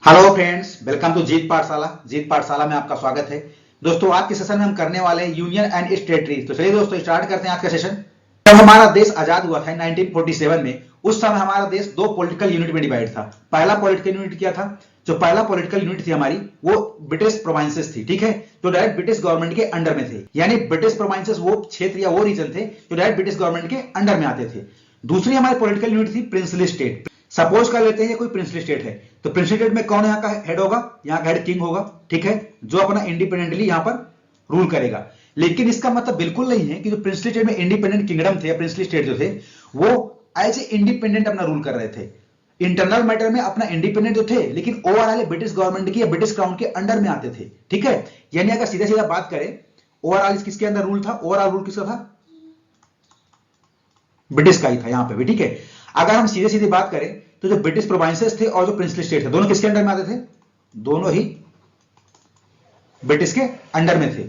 Hello friends, welcome to जीत पाठशाला। जीत पाठशाला में आपका स्वागत है। दोस्तों, आज के सेशन में हम करने वाले हैं यूनियन एंड टेरिटरी। तो चलिए दोस्तों, स्टार्ट करते हैं आज का सेशन। जब हमारा देश आजाद हुआ था 1947 में, उस समय हमारा देश दो पॉलिटिकल यूनिट में डिवाइड था। पहला पॉलिटिकल यूनिट क्या था? जो पहला पॉलिटिकल यूनिट थी हमारी, वो ब्रिटिश प्रोविंसेस थी। ठीक है, जो डायरेक्ट ब्रिटिश गवर्नमेंट के अंडर में थे। यानी ब्रिटिश प्रोविंसेस वो क्षेत्र या वो रीजन थे जो डायरेक्ट ब्रिटिश गवर्नमेंट के अंडर में आते थे। दूसरी हमारी पॉलिटिकल यूनिट थी प्रिंसली स्टेट। सपोज कर लेते हैं ये कोई प्रिंसली स्टेट है, तो प्रिंसली स्टेट में कौन यहाँ का हेड होगा? यहाँ का हेड किंग होगा। ठीक है, जो अपना इंडिपेंडेंटली यहाँ पर रूल करेगा। लेकिन इसका मतलब बिल्कुल नहीं है कि जो प्रिंसली स्टेट में इंडिपेंडेंट किंगडम थे, प्रिंसली स्टेट जो थे, वो एज ए इंडिपेंडेंट अपना रूल कर रहे थे। इंटरनल मैटर में अपना इंडिपेंडेंट तो थे, लेकिन ओवरऑल ब्रिटिश गवर्नमेंट की या ब्रिटिश क्राउन के अंडर में आते थे। ठीक है, यानी अगर सीधा सीधा बात करें, ओवरऑल किसके अंदर रूल था? ओवरऑल रूल किसका था? ब्रिटिश का ही था यहां पे भी। ठीक है, अगर हम सीधे सीधे बात करें तो जो ब्रिटिश प्रोविंसेस थे और जो प्रिंसली स्टेट थे, दोनों किसके अंडर में आते थे? दोनों ही ब्रिटिश के अंडर में थे।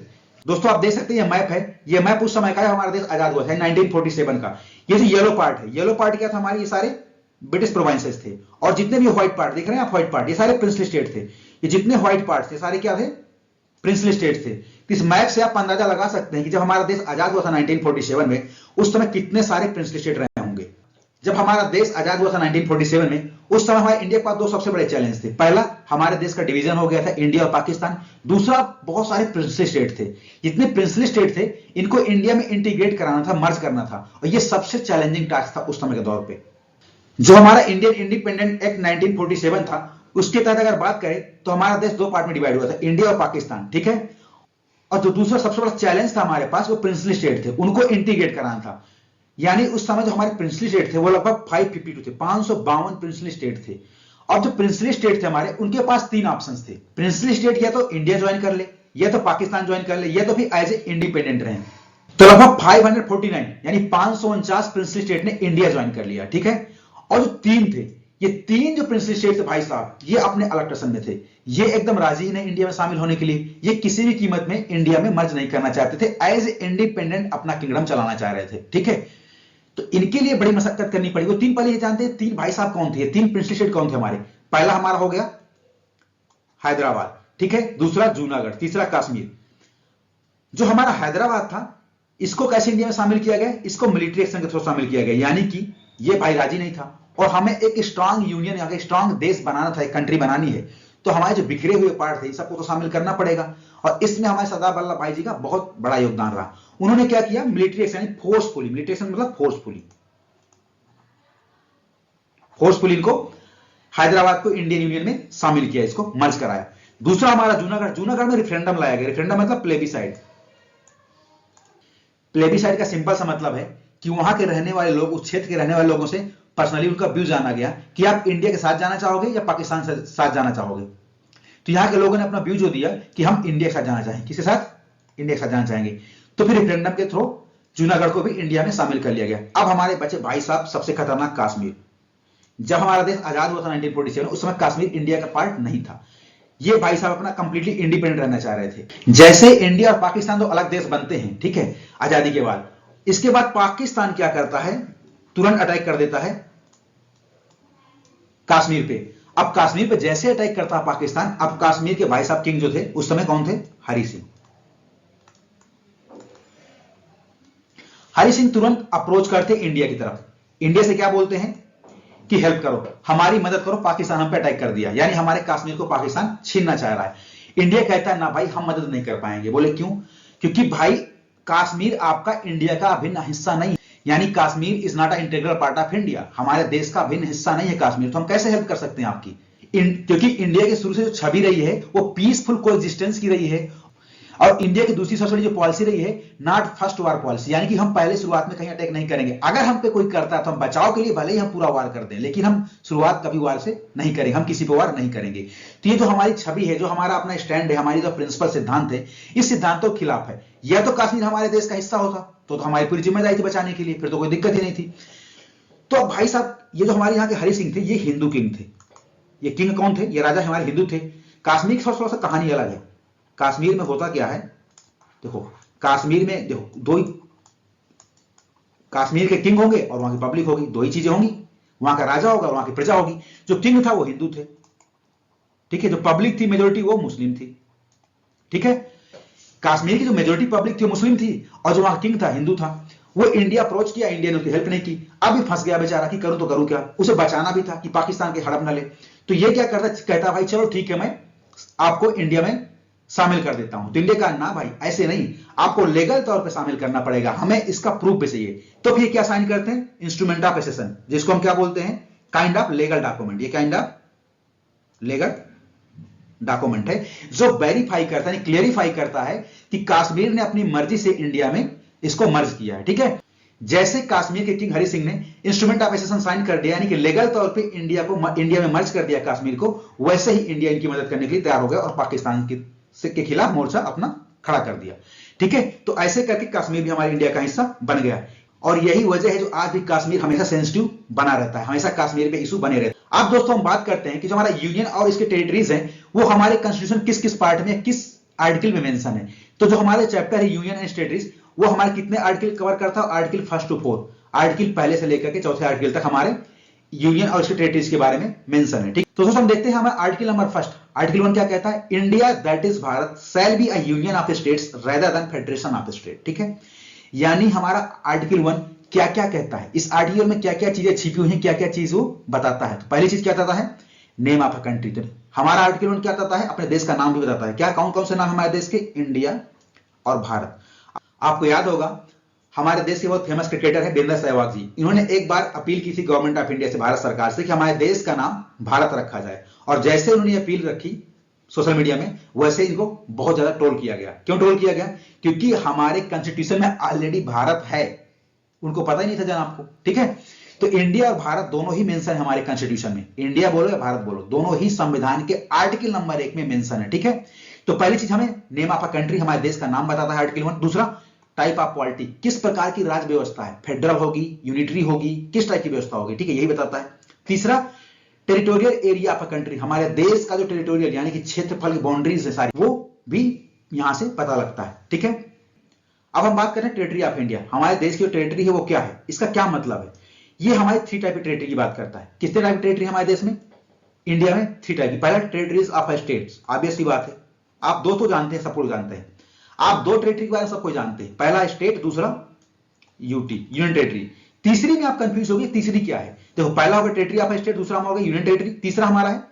दोस्तों, आप देख सकते हैं ये मैप है। ये मैप उस समय का है, हमारा देश आजाद हुआ था 1947 का। ये जो येलो पार्ट है, येलो पार्ट क्या था हमारे? ये सारे ब्रिटिश प्रोविंसेस थे। और जितने भी व्हाइट पार्ट देख रहे हैं आप, व्हाइट पार्ट, ये सारे प्रिंसली स्टेट थे। ये जितने व्हाइट पार्ट थे सारे क्या थे? प्रिंसली स्टेट थे। इस मैप से आप अंदाजा लगा सकते हैं कि जब हमारा देश आजाद हुआ था 1947 में, उस समय कितने सारे प्रिंसली स्टेट रहे होंगे। जब हमारा देश आजाद हुआ था 1947 में, उस समय हमारे इंडिया के पास दो सबसे बड़े चैलेंज थे। पहला, हमारे देश का डिवीजन हो गया था इंडिया और पाकिस्तान। दूसरा, बहुत सारे प्रिंसली स्टेट थे। जितने प्रिंसली स्टेट थे, इनको इंडिया में इंटीग्रेट कराना था, मर्ज करना था। और यह सबसे चैलेंजिंग टास्क था उस समय के दौर पे। जो हमारा इंडियन इंडिपेंडेंट एक्ट 1947 था, उसके तहत अगर बात करें तो हमारा देश दो पार्ट में डिवाइड हुआ था, इंडिया और पाकिस्तान। ठीक है, और जो दूसरा सबसे बड़ा चैलेंज था हमारे पास, वो प्रिंसली स्टेट थे, उनको इंटीग्रेट कराना था। यानी उस समय जो हमारे प्रिंसली स्टेट थे वो लगभग 552 थे, 552 प्रिंसली स्टेट थे। और जो प्रिंसली स्टेट थे हमारे, उनके पास तीन ऑप्शंस थे। प्रिंसली स्टेट या तो इंडिया ज्वाइन कर ले, या तो पाकिस्तान ज्वाइन कर ले, या तो भी एज ए इंडिपेंडेंट रहे। तो लगभग 549 यानी 549 प्रिंसली स्टेट ने इंडिया ज्वाइन कर लिया। ठीक है, और जो तीन थे, ये तीन जो प्रिंसली स्टेट थे भाई साहब, ये अपने अलग टसन में थे। ये एकदम राजी नहीं इंडिया में शामिल होने के लिए। ये किसी भी कीमत में इंडिया में मर्ज नहीं करना चाहते थे, एज इंडिपेंडेंट अपना किंगडम चलाना चाह रहे थे। ठीक है, तो इनके लिए बड़ी मशक्कत करनी पड़ी। वो तीन पहले ये जानते हैं, तीन भाई साहब कौन थे? तीन प्रिंसली स्टेट कौन थे हमारे? पहला हमारा हो गया हैदराबाद। ठीक है, दूसरा जूनागढ़, तीसरा कश्मीर। जो हमारा हैदराबाद था, इसको कैसे इंडिया में शामिल किया गया? इसको मिलिट्री एक्शन के थ्रू शामिल किया गया। यानी कि ये भाई राजी नहीं था, और हमें एक स्ट्रांग यूनियन, एक स्ट्रांग देश बनाना था, एक कंट्री बनानी है, तो हमारे जो बिखरे हुए पार्ट थे, सबको तो शामिल करना पड़ेगा। और इसमें हमारे सरदार वल्लभ भाई जी का बहुत बड़ा योगदान रहा। उन्होंने क्या किया? Military action, forcefully, military action मतलब फोर्सफुली इनको हैदराबाद को इंडियन यूनियन में शामिल किया, इसको मर्ज कराया। दूसरा हमारा जूनागढ़। जूनागढ़ में रेफरेंडम लाया गया। रेफरेंडम मतलब प्लेबिसाइड। प्लेबिसाइड का सिंपल सा मतलब है कि वहां के रहने वाले लोग, उस क्षेत्र के रहने वाले लोगों से पर्सनली उनका व्यू जाना गया कि आप इंडिया के साथ जाना चाहोगे या पाकिस्तान के साथ जाना चाहोगे। तो यहां के लोगों ने अपना व्यू जो दिया कि हम इंडिया के साथ जाना चाहेंगे। किसके साथ? इंडिया के साथ जाना चाहेंगे। तो फिर रेफरेंडम के थ्रू जूनागढ़ को भी इंडिया में शामिल कर लिया गया। अब हमारे बचे भाई साहब सबसे खतरनाक कश्मीर। जब हमारा देश आजाद हुआ था 1947, उस समय कश्मीर इंडिया का पार्ट नहीं था। ये भाई साहब अपना कंप्लीटली इंडिपेंडेंट रहना चाह रहे थे। जैसे इंडिया और पाकिस्तान दो अलग देश बनते हैं, ठीक है, आजादी के बाद, इसके बाद पाकिस्तान क्या करता है? तुरंत अटैक कर देता है कश्मीर पे। अब कश्मीर पे जैसे अटैक करता है पाकिस्तान, अब कश्मीर के भाई साहब किंग जो थे उस समय कौन थे? हरि सिंह। हरि सिंह तुरंत अप्रोच करते इंडिया की तरफ। इंडिया से क्या बोलते हैं कि हेल्प करो, हमारी मदद करो, पाकिस्तान हम पे अटैक कर दिया। यानी हमारे कश्मीर को पाकिस्तान छीनना चाह रहा है। इंडिया कहता है ना भाई, हम मदद नहीं कर पाएंगे। बोले क्यों? क्योंकि भाई कश्मीर आपका इंडिया का अभिन्न हिस्सा नहीं, यानी Kashmir is not a integral part of India. हमारे देश का अभिन्न हिस्सा नहीं है कश्मीर, तो हम कैसे हेल्प कर सकते हैं आपकी? क्योंकि इंडिया की शुरू से जो छवि रही है वो पीसफुल कोएग्जिस्टेंस की रही है। और इंडिया की दूसरी सबसे बड़ी जो पॉलिसी रही है, नॉट फर्स्ट वार पॉलिसी, यानी कि हम पहले शुरुआत में कहीं अटैक नहीं करेंगे। अगर हम पे कोई करता है तो हम बचाव के लिए भले ही हम पूरा वार कर दें, लेकिन हम शुरुआत कभी वार से नहीं करेंगे, हम किसी पे वार नहीं करेंगे। तो ये जो हमारी छवि है, जो हमारा अपना स्टैंड है, हमारी जो प्रिंसिपल सिद्धांत है, इस सिद्धांतों के खिलाफ है। या तो कश्मीर हमारे देश का हिस्सा होता तो हमारी पूरी जिम्मेदारी थी बचाने के लिए, फिर तो कोई दिक्कत ही नहीं थी। तो अब भाई साहब, ये जो हमारे यहाँ के हरि सिंह थे, ये हिंदू किंग थे। ये किंग कौन थे? ये राजा हमारे हिंदू थे। कश्मीर की थोड़ा सा कहानी अलग है। कश्मीर में होता क्या है, देखो, कश्मीर में देखो, दो ही कश्मीर के किंग होंगे और वहां की पब्लिक होगी, दो ही चीजें होंगी। वहां का राजा होगा और वहां की प्रजा होगी। जो किंग था वो हिंदू थे, ठीक है, जो पब्लिक थी मेजोरिटी वो मुस्लिम थी, ठीक है। कश्मीर की जो मेजोरिटी पब्लिक थी वो मुस्लिम थी, और जो वहां किंग था हिंदू था। वो इंडिया अप्रोच किया, इंडिया ने उसकी हेल्प नहीं की, अभी फंस गया बेचारा कि करूं तो करूं क्या। उसे बचाना भी था कि पाकिस्तान के हड़प न ले। तो ये क्या करता, कहता भाई चलो ठीक है, मैं आपको इंडिया में शामिल कर देता हूं। तो इंडिया का ना भाई ऐसे नहीं, आपको लीगल तौर पे शामिल करना पड़ेगा, हमें इसका प्रूफ भी चाहिए। तो फिर क्या साइन करते हैं, इंस्ट्रूमेंट ऑफ एसेशन, जिसको हम क्या बोलते हैं, काइंड ऑफ लीगल डॉक्यूमेंट। ये काइंड ऑफ लीगल डॉक्यूमेंट है जो वेरीफाई करता है, क्लियरिफाई करता है कि कश्मीर ने अपनी मर्जी से इंडिया में इसको मर्ज किया है, ठीक है। जैसे कश्मीर के किंग हरि सिंह ने इंस्ट्रूमेंट ऑफ एसेशन साइन कर दिया, यानी कि लीगल तौर पे इंडिया में मर्ज कर दिया कश्मीर को, वैसे ही इंडिया इनकी मदद करने के लिए तैयार हो गया और पाकिस्तान के खिलाफ मोर्चा अपना खड़ा कर दिया, ठीक है। तो ऐसे करके कश्मीर भी हमारे इंडिया का हिस्सा बन गया, और यही वजह है जो आज भी कश्मीर हमेशा सेंसिटिव बना रहता है, हमेशा कश्मीर पे इशू बने रहते हैं। अब दोस्तों हम बात करते हैं कि जो हमारा यूनियन और इसके टेरिटरीज हैं वो हमारे कॉन्स्टिट्यूशन किस किस पार्ट में, किस आर्टिकल में मेंशन है। तो जो हमारे चैप्टर है यूनियन एंड टेरिटरीज, वो हमारे कितने आर्टिकल कवर करता है, आर्टिकल 1 to 4, आर्टिकल पहले से लेकर के चौथे आर्टिकल तक हमारे यूनियन और इसके टेरिटरीज के बारे में मेंशन है, ठीक। तो दोस्तों हम देखते हैं हमारा आर्टिकल नंबर 1, आर्टिकल 1 क्या कहता है, India that is Bharat shall be a union of states rather than federation of state, ठीक है। यानी हमारा आर्टिकल 1 क्या क्या कहता है, इस आर्टिकल में क्या क्या चीजें छिपी हुई हैं, क्या क्या चीज वो बताता है। तो पहली चीज क्या बताता है, नेम ऑफ अ कंट्री। तो हमारा आर्टिकल 1 क्या बताता है, अपने देश का नाम भी बताता है। क्या कौन कौन से नाम हमारे देश के, इंडिया और भारत। आपको याद होगा हमारे देश के बहुत फेमस क्रिकेटर है वीरेंद्र सहवाग जी, इन्होंने एक बार अपील की थी गवर्नमेंट ऑफ इंडिया से, भारत सरकार से, कि हमारे देश का नाम भारत रखा जाए। और जैसे उन्होंने अपील रखी सोशल मीडिया में, वैसे इनको बहुत ज्यादा ट्रोल किया गया। क्यों ट्रोल किया गया, क्योंकि हमारे कॉन्स्टिट्यूशन में ऑलरेडी भारत है, उनको पता ही नहीं था जनाब को, ठीक है। तो इंडिया और भारत दोनों ही मेंशन है हमारे कॉन्स्टिट्यूशन में, इंडिया बोलो या भारत बोलो, दोनों ही संविधान के आर्टिकल नंबर 1 में मेंशन है, ठीक है। तो पहली चीज हमें नेम ऑफ अ कंट्री, हमारे देश का नाम बताता है आर्टिकल 1। दूसरा टाइप ऑफ पॉलिटी, किस प्रकार की राज्य व्यवस्था है, फेडरल होगी, यूनिटरी होगी, किस टाइप की व्यवस्था होगी, ठीक है, यही बताता है। तीसरा territorial area of a country, हमारे देश का जो टेरिटोरियल यानी कि क्षेत्रफल की बाउंड्रीज है सारी, वो भी यहां से पता लगता है, ठीक है। अब हम बात करें टेरिटरी ऑफ इंडिया, हमारे देश की जो टेरिटरी है वो क्या है, इसका क्या मतलब है। ये हमारे 3 टाइप की टेरिटरी की बात करता है। कितने टाइप की टेरिटरी हमारे देश में, इंडिया में 3 टाइप की। पहला टेरिटरीज ऑफ स्टेट्स, ऑब्वियस सी बात है, आप 2 तो जानते हैं, सब कुछ जानते हैं। आप 2 टेरिटरी के बारे में सब कुछ जानते हैं, पहला स्टेट, दूसरा यूटी, यूनियन टेरिटरी। तीसरी में आप कंफ्यूज हो गए, तीसरी क्या है। देखो पहला होगा टेरिटरी ऑफ स्टेट, दूसरा होगा यूनियन टेरिटरी, तीसरा हमारा है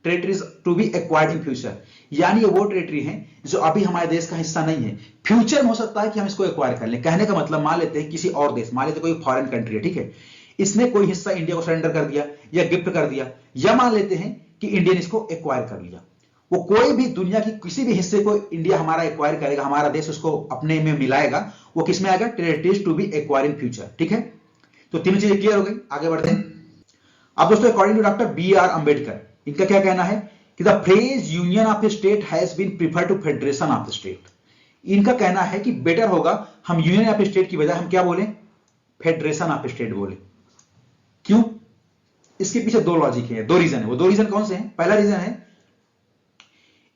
territories to be acquired in future, यानी ये वो टेरिटरी है जो अभी हमारे देश का हिस्सा नहीं है, फ्यूचर में हो सकता है कि हम इसको एक्वायर कर लें। कहने का मतलब, मान लेते हैं किसी और देश, मान लेते कोई फॉरेन कंट्री है, ठीक है, इसने कोई हिस्सा इंडिया को सरेंडर कर दिया या गिफ्ट कर दिया, या मान लेते हैं कि इंडियन इसको एक्वायर कर लिया। वो कोई भी दुनिया की किसी भी हिस्से को इंडिया हमारा एक्वायर करेगा, हमारा देश उसको अपने में मिलाएगा, वो किसमें आएगा, territories to be acquire in future, ठीक है। तो तीनों चीजें क्लियर हो गई, आगे बढ़ते हैं। अब दोस्तों according to doctor B R. Ambedkar, इनका क्या कहना है कि the phrase union of state has been preferred to federation of state. इनका कहना है कि बेटर होगा हम यूनियन ऑफ स्टेट की बजाय हम क्या बोले, फेडरेशन ऑफ स्टेट बोले। क्यों, इसके पीछे 2 लॉजिक है, 2 रीजन है। वो 2 रीजन कौन से हैं, पहला रीजन है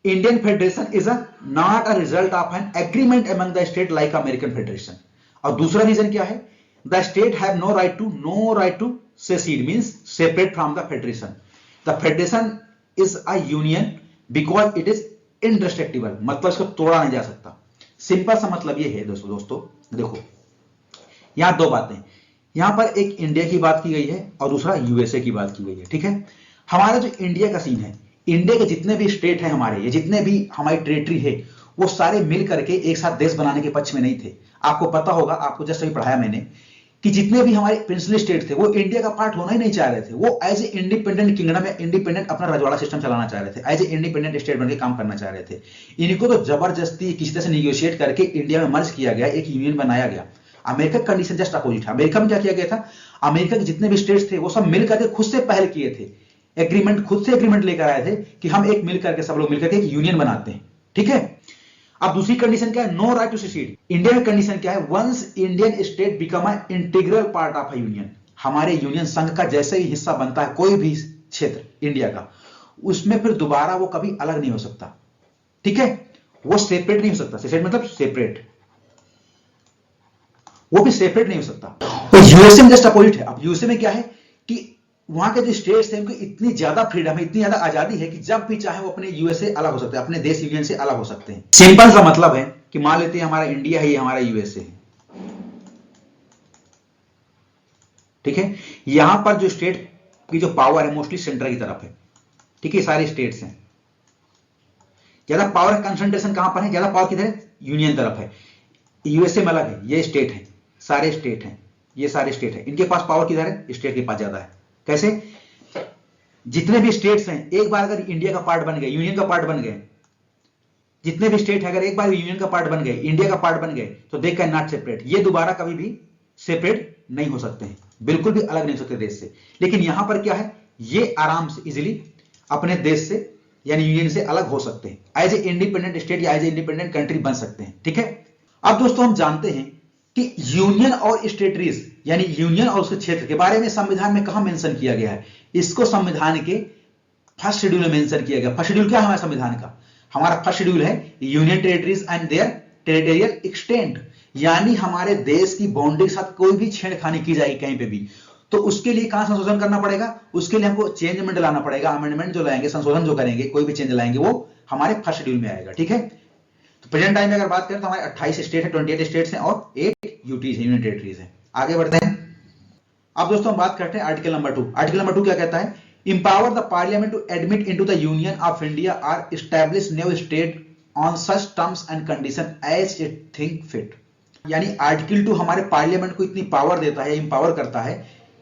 Indian federation is not a result of an agreement among the state like American federation. और दूसरा रीजन क्या है, the state have no right to secede, means separate from the federation. The federation is a union because it is indestructible, मतलब इसको तोड़ा नहीं जा सकता। सिंपल सा मतलब ये है दोस्तों देखो यहां 2 बातें, यहां पर एक इंडिया की बात की गई है और दूसरा यूएसए की बात की गई है, ठीक है। हमारा जो इंडिया का सीन है, इंडिया के जितने भी स्टेट हैं हमारे, ये जितने भी हमारी टेरिटरी है, वो सारे मिल करके एक साथ देश बनाने के पक्ष में नहीं थे। आपको पता होगा, आपको जस्ट अभी पढ़ाया मैंने, कि जितने भी हमारे प्रिंसली स्टेट थे वो इंडिया का पार्ट होना ही नहीं चाह रहे थे। वो एज ए इंडिपेंडेंट किंगडम या इंडिपेंडेंट अपना रजवाड़ा सिस्टम चलाना चाह रहे थे, एज ए इंडिपेंडेंट स्टेट बनकर काम करना चाह रहे थे। इनको तो जबरदस्ती किसी तरह से निगोशिएट करके इंडिया में मर्ज किया गया, एक यूनियन बनाया गया। अमेरिका का कंडीशन जस्ट अपोजिट है। अमेरिका में क्या किया गया था, अमेरिका के जितने भी स्टेट्स थे वो सब मिलकर के खुद से पहल किए थे, एग्रीमेंट खुद से एग्रीमेंट लेकर आए थे कि हम एक मिलकर के सब लोग मिलकर के एक यूनियन बनाते हैं, ठीक है। अब दूसरी कंडीशन क्या है, no right to secede. India में कंडीशन क्या है, once Indian state become a integral part of a union, हमारे यूनियन संघ का जैसे ही हिस्सा बनता है कोई भी क्षेत्र इंडिया का, उसमें फिर दोबारा वो कभी अलग नहीं हो सकता, ठीक है। वो सेपरेट नहीं हो सकता, सेपरेट मतलब सेपरेट, वो भी सेपरेट नहीं हो सकता। तो यूएसए में जस्ट अपोजिट है। अब यूएसए में क्या है कि वहां के जो स्टेट्स हैं उनको इतनी ज्यादा फ्रीडम है, इतनी ज्यादा आजादी है कि जब भी चाहे वो अपने यूएसए अलग हो सकते हैं, अपने देश यूनियन से अलग हो सकते हैं। सिंपल सा मतलब है कि मान लेते हैं हमारा इंडिया है, ये हमारा यूएसए है, ठीक है। यहां पर जो स्टेट की जो पावर है मोस्टली सेंटर की तरफ है, ठीक है, सारे स्टेट्स हैं। ज्यादा पावर कंसंट्रेशन कहां पर है, ज्यादा पावर किधर है, यूनियन तरफ है। यूएसए में अलग है, ये स्टेट है, सारे स्टेट हैं, ये सारे स्टेट है, इनके पास पावर किधर है, स्टेट के पास ज्यादा है। कैसे, जितने भी स्टेट्स हैं एक बार अगर इंडिया का पार्ट बन गए, यूनियन का पार्ट बन गए, जितने भी स्टेट है अगर एक बार यूनियन का पार्ट बन गए, इंडिया का पार्ट बन गए, तो दे कैन नॉट सेपरेट, ये दोबारा कभी भी सेपरेट नहीं हो सकते हैं, बिल्कुल भी अलग नहीं हो सकते देश से। लेकिन यहां पर क्या है, ये आराम से इजिली अपने देश से यानी यूनियन से अलग हो सकते हैं, एज ए इंडिपेंडेंट स्टेट या एज ए इंडिपेंडेंट कंट्री बन सकते हैं, ठीक है। अब दोस्तों हम जानते हैं कि यूनियन और स्टेटरीज यानी यूनियन और उसके क्षेत्र के बारे में संविधान में कहां मेंशन किया गया है, इसको संविधान के फर्स्ट शेड्यूल में मेंशन किया गया। फर्स्ट शेड्यूल क्या है हमारे संविधान का, हमारा फर्स्ट शेड्यूल है union territories and their territorial extent, यानी हमारे देश की बाउंड्री के साथ कोई भी छेड़खानी की जाएगी कहीं पे भी, तो उसके लिए कहां संशोधन करना पड़ेगा, उसके लिए हमको चेंजमेंट लाना पड़ेगा, अमेंडमेंट जो लाएंगे, संशोधन जो करेंगे, कोई भी चेंज लाएंगे वो हमारे फर्स्ट शेड्यूल में आएगा, ठीक है। तो प्रेजेंट टाइम में अगर बात करें तो हमारे 28 स्टेट है, 28 स्टेट्स हैं और 8 यूटीज है, यूनियन टेरिटरीज है। आगे बढ़ते हैं। अब दोस्तों हम बात करते हैं आर्टिकल नंबर 2। आर्टिकल नंबर 2 क्या कहता है, empower the parliament to admit into the union of India or establish new state on such terms and condition as it think fit। यानी आर्टिकल 2 हमारे पार्लियामेंट को इतनी पावर देता है, इंपावर करता है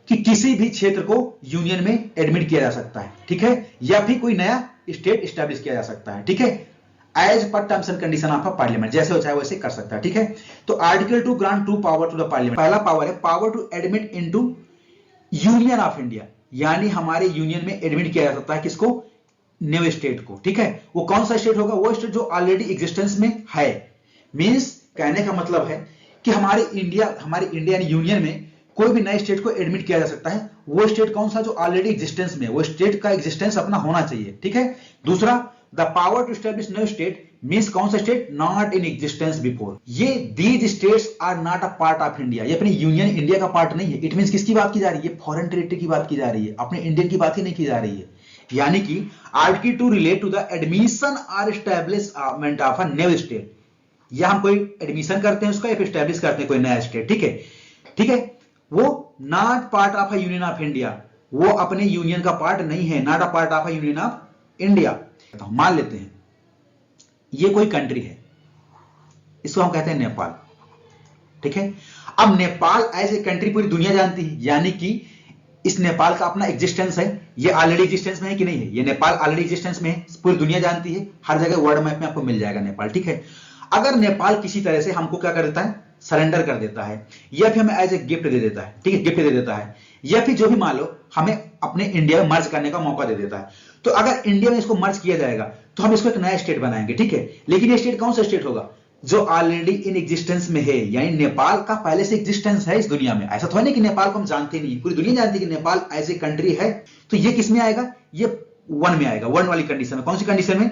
कि किसी भी क्षेत्र को यूनियन में एडमिट किया जा सकता है, ठीक है, या फिर कोई नया स्टेट एस्टैब्लिश किया जा सकता है, ठीक है, एज पर terms and condition of parliament, जैसे हो चाहे वैसे कर सकता है, ठीक है। तो article 2 grant 2 power to the parliament. पहला पावर है power to admit into union of India, यानी हमारे यूनियन में एडमिट किया जा सकता है किसको, न्यू स्टेट को, ठीक है। वो कौन सा स्टेट होगा, वो स्टेट जो ऑलरेडी एग्जिस्टेंस में है। मींस कहने का मतलब है कि हमारे इंडिया यूनियन में कोई भी नए स्टेट को एडमिट किया जा सकता है, वो स्टेट कौन सा जो ऑलरेडी एग्जिस्टेंस में, वो स्टेट का एग्जिस्टेंस अपना होना चाहिए, ठीक है। दूसरा, the power to establish new state means कौन सा state, not in existence before. ये these states are not a part of India, ये अपनी यूनियन इंडिया का पार्ट नहीं है। इट मींस किसकी बात की जा रही है, फॉरेन टेरिटरी की बात की जा रही है, अपने इंडियन की बात ही नहीं की जा रही है। यानी कि article 2 relate to the admission और establishment of a new state, या हम कोई एडमिशन करते हैं उसका या फिर एस्टैब्लिश करते हैं कोई नया स्टेट, ठीक है, ठीक है। वो not part of a union of India, वो अपने यूनियन का पार्ट नहीं है, not a part of a union of India. मान लेते हैं ये कोई कंट्री है, इसको हम कहते हैं नेपाल, ठीक है। अब नेपाल एज ए कंट्री पूरी दुनिया जानती है, यानी कि इस नेपाल का अपना एग्जिस्टेंस है, ये ऑलरेडी एग्जिस्टेंस में है कि नहीं है, ये नेपाल ऑलरेडी एग्जिस्टेंस में है, पूरी दुनिया जानती है, हर जगह वर्ल्ड मैप में आपको मिल जाएगा नेपाल, ठीक है। अगर नेपाल किसी तरह से हमको क्या कर देता है, सरेंडर कर देता है, या फिर हमें एज ए गिफ्ट दे देता है, ठीक है, गिफ्ट दे देता है, या फिर जो भी मान लो हमें अपने इंडिया में मर्ज करने का मौका दे देता है, तो अगर इंडिया में इसको मर्ज किया जाएगा तो हम इसको एक नया स्टेट बनाएंगे, ठीक है। लेकिन ये स्टेट कौन सा स्टेट होगा, जो ऑलरेडी इन एग्जिस्टेंस में है, यानी नेपाल का पहले से एग्जिस्टेंस है इस दुनिया में। ऐसा तो है नहीं कि नेपाल को हम जानते नहीं, पूरी दुनिया जानती है कि नेपाल एज ए कंट्री है। तो ये किस में आएगा, ये 1 में आएगा, 1 वाली कंडीशन में। कौन सी कंडीशन में,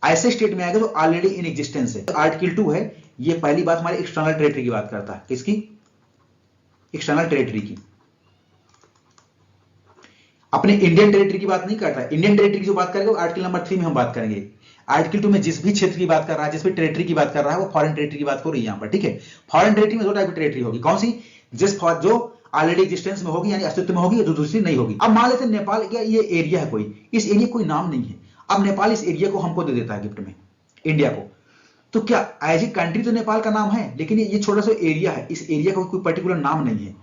ऐसे स्टेट में आएगा जो ऑलरेडी इन एग्जिस्टेंस है। आर्टिकल 2 है, ये पहली बात हमारी एक्सटर्नल टेरिटरी की बात करता है, किसकी, एक्सटर्नल टेरिटरी की, अपने इंडियन टेरिटरी की बात नहीं करता है। इंडियन टेरिटरी की जो बात करेंगे वो आर्टिकल नंबर 3 में हम बात करेंगे। आर्टिकल 2 में जिस भी क्षेत्र की बात कर रहा है, जिस भी टेरिटरी की बात कर रहा है, वो फॉरेन टेरिटरी की बात हो रही है यहाँ पर, ठीक है। फॉरेन टेरिटरी में 2 टाइप की टेरिटरी होगी, कौन सी, जो ऑलरेडी एग्जिस्टेंस में होगी यानी अस्तित्व में होगी, जो दूसरी नहीं होगी। अब मान लेते हैं नेपाल का ये एरिया है कोई, इस एरिया कोई नाम नहीं है, अब नेपाल इस एरिया को हमको दे देता है गिफ्ट में, इंडिया को, तो क्या एज ए कंट्री तो नेपाल का नाम है, लेकिन ये छोटा सा एरिया है, इस एरिया का कोई पर्टिकुलर नाम नहीं है,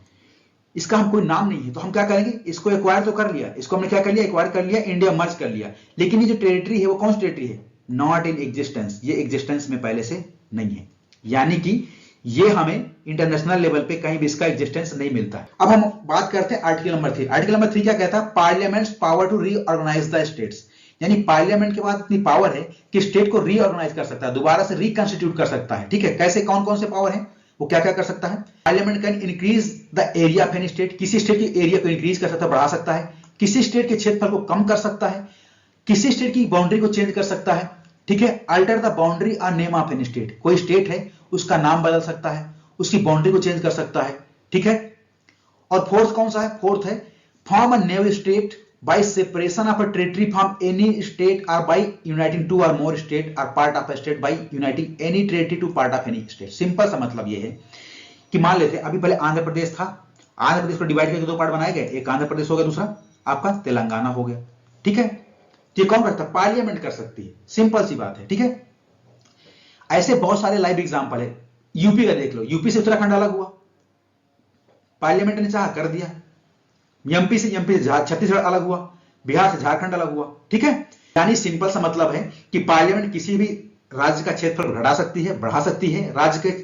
इसका हम कोई नाम नहीं है, तो हम क्या करेंगे, इसको एक्वायर तो कर लिया, इसको हमने क्या कर लिया, एक्वायर कर लिया, इंडिया मर्ज कर लिया, लेकिन ये जो टेरिटरी है वो कौन सी टेरिटरी है, नॉट इन एग्जिस्टेंस, ये एग्जिस्टेंस में पहले से नहीं है, यानी कि ये हमें इंटरनेशनल लेवल पे कहीं भी इसका एग्जिस्टेंस नहीं मिलता है। अब हम बात करते हैं आर्टिकल नंबर 3। आर्टिकल नंबर 3 क्या कहता है, parliament's power to reorganise the states, यानी पार्लियामेंट के पास इतनी पावर है कि स्टेट को रीऑर्गेनाइज कर सकता है, दोबारा से रिकंस्टिट्यूट कर सकता है, ठीक है। कैसे, कौन कौन से पावर है, वो क्या क्या कर सकता है, parliament can increase the area of any state, किसी स्टेट के एरिया को इंक्रीज कर सकता है, बढ़ा सकता है, किसी स्टेट के क्षेत्रफल को कम कर सकता है, किसी स्टेट की बाउंड्री को चेंज कर सकता है, ठीक है। अल्टर द बाउंड्री और नेम ऑफ एनी स्टेट, कोई स्टेट है उसका नाम बदल सकता है, उसकी बाउंड्री को चेंज कर सकता है, ठीक है। और फोर्थ कौन सा है, फोर्थ है form a new state by separation of a territory from any state और बाय यूनाइटिंग टू और मोर स्टेट और part of a state by uniting any territory to part of any state. Simple सा मतलब ये है कि मान लेते हैं अभी पहले आंध्र प्रदेश था, आंध्र प्रदेश को डिवाइड करके दो पार्ट बनाए गए, एक आंध्र प्रदेश हो गया, दूसरा आपका तेलंगाना हो गया। ठीक है, ये कौन करता है? पार्लियामेंट कर सकती है, सिंपल सी बात है। ठीक है, ऐसे बहुत सारे लाइव एग्जांपल है। यूपी का देख लो, यूपी से उत्तराखंड अलग हुआ, पार्लियामेंट ने चाहा कर दिया। एमपी से छत्तीसगढ़ अलग हुआ, बिहार से झारखंड अलग हुआ। ठीक है, यानी सिंपल सा मतलब है कि पार्लियामेंट किसी भी राज्य का क्षेत्रफल घटा सकती है, बढ़ा सकती है, राज्य के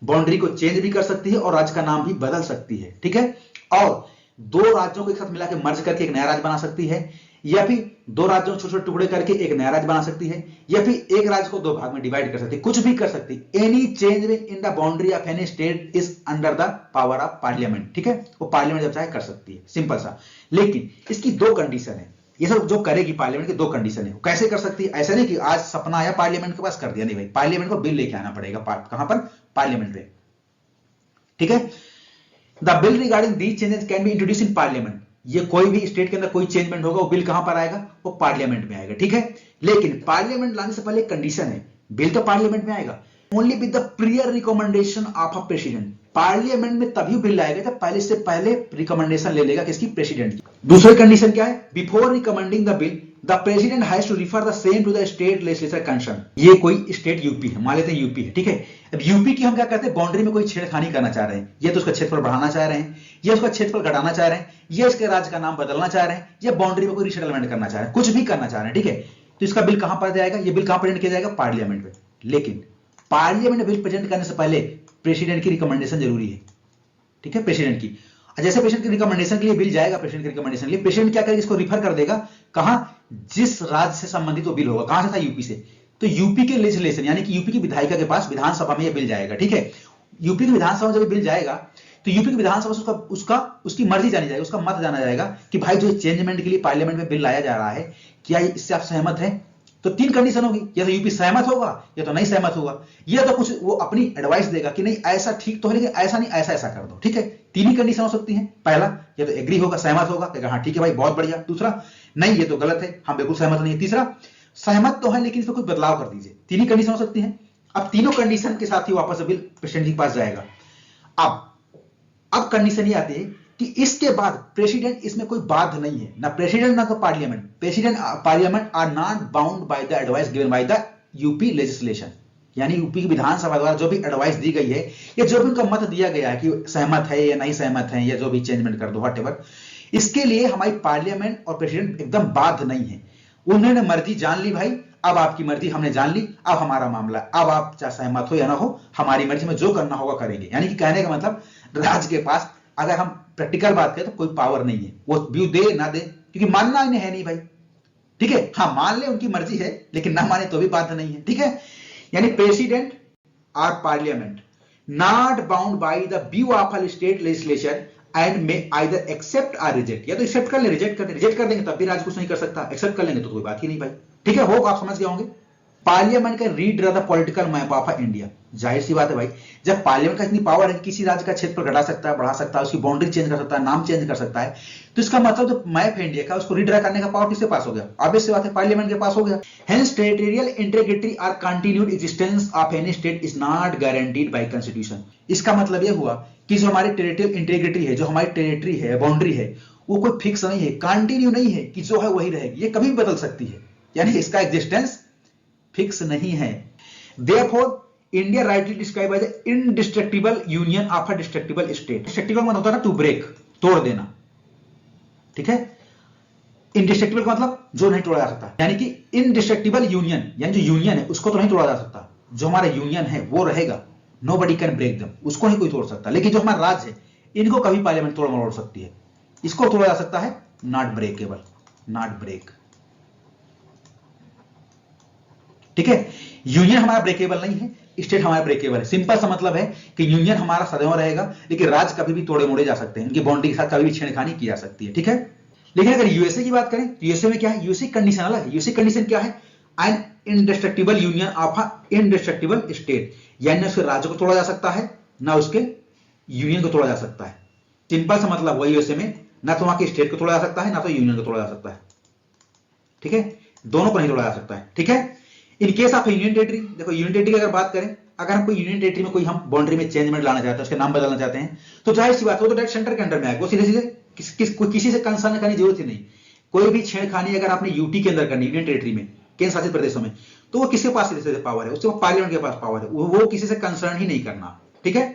बाउंड्री को चेंज भी कर सकती है और राज्य का नाम भी बदल सकती है। ठीक है, और दो राज्यों को एक साथ मिलाकर मर्ज करके एक नया राज्य बना सकती है, या फिर दो राज्यों छोटे छोटे टुकड़े करके एक नया राज्य बना सकती है, या फिर एक राज्य को दो भाग में डिवाइड कर सकती है, कुछ भी कर सकती है। Any change in the boundary of any state is under the power of parliament. ठीक है, वो पार्लियामेंट जब चाहे कर सकती है, सिंपल सा। लेकिन इसकी दो कंडीशन है, ये सब जो करेगी पार्लियामेंट की दो कंडीशन है। कैसे कर सकती है? ऐसा नहीं कि आज सपना आया पार्लियामेंट के पास कर दिया, नहीं भाई, पार्लियामेंट को बिल लेके आना पड़ेगा। कहां पर? पार्लियामेंट में। ठीक है, the bill regarding these changes can be introduce in parliament. ये कोई भी स्टेट के अंदर कोई चेंजमेंट होगा, वो बिल कहां पर आएगा? वो पार्लियामेंट में आएगा। ठीक है, लेकिन पार्लियामेंट लाने से पहले एक कंडीशन है, बिल तो पार्लियामेंट में आएगा only with the prior recommendation of a president. Parliament में तभी बिल आएगा जब पहले से पहले रिकमेंडेशन ले लेगा किसकी? प्रेसिडेंट की। दूसरी कंडीशन क्या है? Before recommending the bill the president has to refer the same to the state legislature concern. ये कोई स्टेट यूपी है, मान लेते हैं यूपी है। ठीक है, अब यूपी की हम क्या कहते हैं? बाउंड्री में कोई छेड़खानी करना चाह रहे हैं, ये तो उसका क्षेत्रफल बढ़ाना चाह रहे हैं, ये उसका क्षेत्रफल घटाना चाह रहे हैं, ये इसके राज्य का नाम बदलना चाह रहे हैं, या बाउंड्री में कोई रिसेटलमेंट करना चाह रहे हैं, कुछ भी करना चाह रहे हैं। ठीक है, तो इसका बिल कहां पर जाएगा? ये बिल कहां प्रेजेंट किया जाएगा? पार्लियामेंट में। लेकिन पार्लियामेंट में बिल प्रेजेंट करने से पहले प्रेसिडेंट की रिकमेंडेशन जरूरी है। ठीक है, प्रेसिडेंट की। जैसे प्रेसिडेंट की रिकमेंडेशन के लिए बिल जाएगा, प्रेसिडेंट की रिकमेंडेशन के लिए प्रेसिडेंट क्या करेगा? इसको रिफर कर देगा कहां? जिस राज्य से संबंधित वो बिल होगा। कहां से था? यूपी से। तो यूपी के लेजिस्लेशन यानी कि यूपी की विधायिका के पास विधानसभा में ये बिल जाएगा। ठीक है, यूपी की विधानसभा में जब बिल जाएगा तो यूपी की विधानसभा से उसकी मर्जी जानी जाएगी, उसका मत जाना जाएगा कि भाई जो चेंजमेंट के लिए पार्लियामेंट में बिल लाया जा रहा है, क्या इससे आप सहमत हैं? तो तीन कंडीशन होगी, या तो यूपी सहमत होगा, या तो नहीं सहमत होगा, या तो कुछ वो अपनी एडवाइस देगा कि नहीं ऐसा ठीक तो है, लेकिन ऐसा नहीं, ऐसा ऐसा कर दो। ठीक है, तीन ही कंडीशन हो सकती हैं। पहला, या तो एग्री होगा, सहमत होगा, कहेगा हाँ ठीक है भाई बहुत बढ़िया। दूसरा, नहीं ये तो गलत है, हम बिल्कुल सहमत नहीं है। तीसरा, सहमत तो है लेकिन इसमें कुछ बदलाव कर दीजिए। तीन ही कंडीशन हो सकती हैं। अब तीनों कंडीशन के साथ ही वापस बिल प्रेसिडेंट के पास जाएगा। अब कंडीशन ये आती है कि इसके बाद प्रेसिडेंट इसमें कोई बाध्य नहीं है, ना प्रेसिडेंट ना तो parliament. President parliament are not bound by the advice given by the UP legislation. यानी यूपी की विधानसभा द्वारा जो भी एडवाइस दी गई है, या जो भी उनका मत दिया गया है कि सहमत है या नहीं सहमत है, या जो भी चेंजमेंट कर दो व्हाटएवर, इसके लिए हमारी पार्लियामेंट और प्रेसिडेंट एकदम बाध्य नहीं है। उन्होंने मर्जी जान ली भाई, अब आपकी मर्जी हमने जान ली, अब हमारा मामला, अब आप चाहे सहमत हो या ना हो, हमारी मर्जी में जो करना होगा करेंगे। यानी कि कहने का मतलब राज्य के पास, अगर हम प्रैक्टिकल बात करें तो कोई पावर नहीं है, वो व्यू दे ना दे, क्योंकि मानना इन्हें है नहीं भाई। ठीक है, हाँ मान ले उनकी मर्जी है, लेकिन ना माने तो भी बात नहीं है। ठीक है, यानी प्रेसिडेंट और parliament not bound by the view of a state legislature and may either accept और रिजेक्ट। या तो एक्सेप्ट कर ले, रिजेक्ट कर देंगे तब भी राज्य कुछ नहीं कर सकता, एक्सेप्ट कर लेंगे तो कोई बात ही नहीं भाई। ठीक है, होप आप समझ गए होंगे। पार्लियामेंट का redraw the political map of India. जाहिर सी बात है भाई, जब पार्लियामेंट का इतनी पावर है कि किसी राज्य का क्षेत्र घटा सकता है, बढ़ा सकता है, उसकी बाउंड्री चेंज कर सकता है, नाम चेंज कर सकता है, तो इसका मतलब जो मैप है इंडिया का, उसको रीड्रा करने का पावर किसके पास हो गया? ऑब्वियस सी बात है, पार्लियामेंट के पास हो गया। हेंस टेरिटोरियल इंटीग्रिटी और continued existence of any state is not guaranteed bye constitution. इसका मतलब यह हुआ कि जो हमारी टेरिटोरियल इंटीग्रिटी है, जो हमारी टेरिटरी है, बाउंड्री है, वो कोई फिक्स नहीं है, कंटिन्यू नहीं है कि जो है वही रहेगी, ये कभी भी बदल सकती है। यानी इसका एग्जिस्टेंस फिक्स नहीं है। Therefore, India rightly described as the indestructible union of a destructible state. Destructible मतलब होता है ना टू ब्रेक, तोड़ देना। ठीक है, indestructible का मतलब जो नहीं तोड़ा जा सकता, यानी कि indestructible union, यानी जो यूनियन है उसको तो नहीं तोड़ा जा सकता। जो हमारा यूनियन है वो रहेगा, nobody can break them, उसको नहीं कोई तोड़ सकता। लेकिन जो हमारा राज्य है, इनको कभी पार्लियामेंट तोड़ मरोड़ सकती है, इसको तोड़ा जा सकता है, नॉट ब्रेकेबल, नॉट ब्रेक। ठीक है, यूनियन हमारा ब्रेकेबल नहीं है, स्टेट हमारा ब्रेकेबल है। सिंपल सा मतलब है कि यूनियन हमारा सदैव रहेगा, लेकिन राज्य कभी भी तोड़े मोड़े जा सकते हैं, इनकी बाउंड्री के साथ कभी भी छेड़खानी की जा सकती है। ठीक है, लेकिन अगर यूएसए की बात करें तो यूएसए में क्या है? यूएसए कंडीशन अलग है। यूएसए कंडीशन क्या है? An indestructible union of a indestructible state, यानी उसके राज्य को तोड़ा जा सकता है, ना उसके यूनियन को तोड़ा जा सकता है। सिंपल सा मतलब वही यूएसए में ना तो वहां की स्टेट को तोड़ा जा सकता है, ना तो यूनियन को तोड़ा जा सकता है, ठीक है, दोनों को नहीं तोड़ा जा सकता है, ठीक है। In case of union territory, देखो यूनियन टेरिटरी की अगर बात करें, अगर हम कोई यूनियन टेरिटरी में कोई हम बाउंड्री में चेंजमेंट लाना चाहते हैं, उसके नाम बदलना चाहते हैं, तो जाहिर सी बात है वो तो डायरेक्ट सेंटर के अंडर में आएगा, वो सीधे सीधे किसी से कंसर्न करने की जरूरत ही नहीं। कोई भी छेड़खानी अगर आपने यूटी के अंदर करनी, यूनियन टेरिटरी में, केंद्र शासित प्रदेशों में, तो वो किसके पास सीधे सीधे पावर है, उसके पार्लियामेंट के पास पावर है, वो किसी से कंसर्न ही नहीं करना, ठीक है।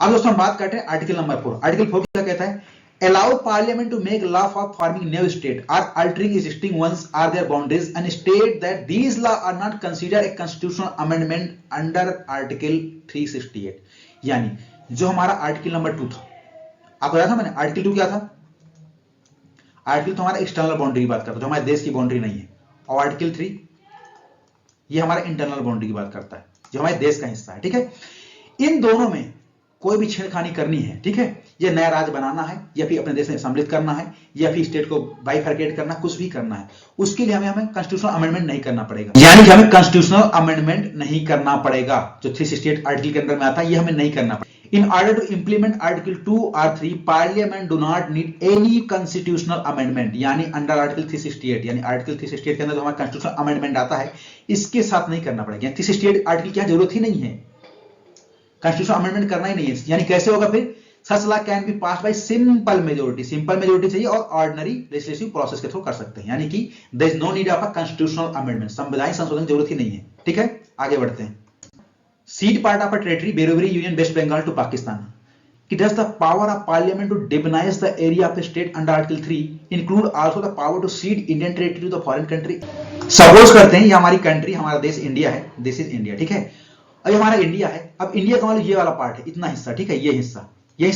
अब दोस्तों हम बात करते हैं आर्टिकल नंबर 4। आर्टिकल 4 क्या कहता है? allow parliament to make law for forming new state or altering existing ones or their boundaries and state that these law are not considered a constitutional amendment under article 368। यानी जो हमारा article number 2 था, आपको याद था मैंने article 2 क्या था? आर्टिकल तो हमारा एक्सटर्नल बाउंड्री की बात करता है, जो हमारे देश की बाउंड्री नहीं है, और आर्टिकल 3 ये हमारा इंटरनल बाउंड्री की बात करता है, जो हमारे देश का हिस्सा है, ठीक है। इन दोनों में कोई भी छेड़खानी करनी है, ठीक है, ये नया राज्य बनाना है या फिर अपने देश में सम्मिलित करना है या फिर स्टेट को बाइफरकेट करना, कुछ भी करना है, उसके लिए हमें कॉन्स्टिट्यूशनल अमेंडमेंट नहीं करना पड़ेगा। यानी कि हमें कॉन्स्टिट्यूशनल अमेंडमेंट नहीं करना पड़ेगा, जो 368 आर्टिकल के अंदर में आता है, ये हमें नहीं करना पड़ेगा। In order to implement article 2 और 3 parliament do not need any constitutional amendment. यानी अंडर आर्टिकल 368, यानी आर्टिकल 368 के अंदर जो हमारा कॉन्स्टिट्यूशनल अमेंडमेंट आता है, इसके साथ नहीं करना पड़ेगा। 368 आर्टिकल की जरूरत ही नहीं है, कॉन्स्टिट्यूशनल अमेंडमेंट करना ही नहीं है। यानी कैसे होगा फिर? Such law can be pass by simple majority, simple majority चाहिए और ऑर्डिनरी लेजिस्लेटिव प्रोसेस के थ्रू कर सकते हैं, यानी कि there is no need of a constitutional amendment, संवैधानिक संशोधन की जरूरत ही नहीं है, ठीक है। आगे बढ़ते हैं। Cede part of a territory Berubari union West Bengal to Pakistan. It has the power of parliament to demonize the area of the state under article 3 include also the power to cede Indian territory to the foreign country। Suppose करते हैं ये हमारी country, हमारा देश India है, this is India, ठीक है, और ये हमारा इंडिया है। अब इंडिया का मतलब ये वाला पार्ट है, इतना हिस्सा, ठीक है, ये हिस्सा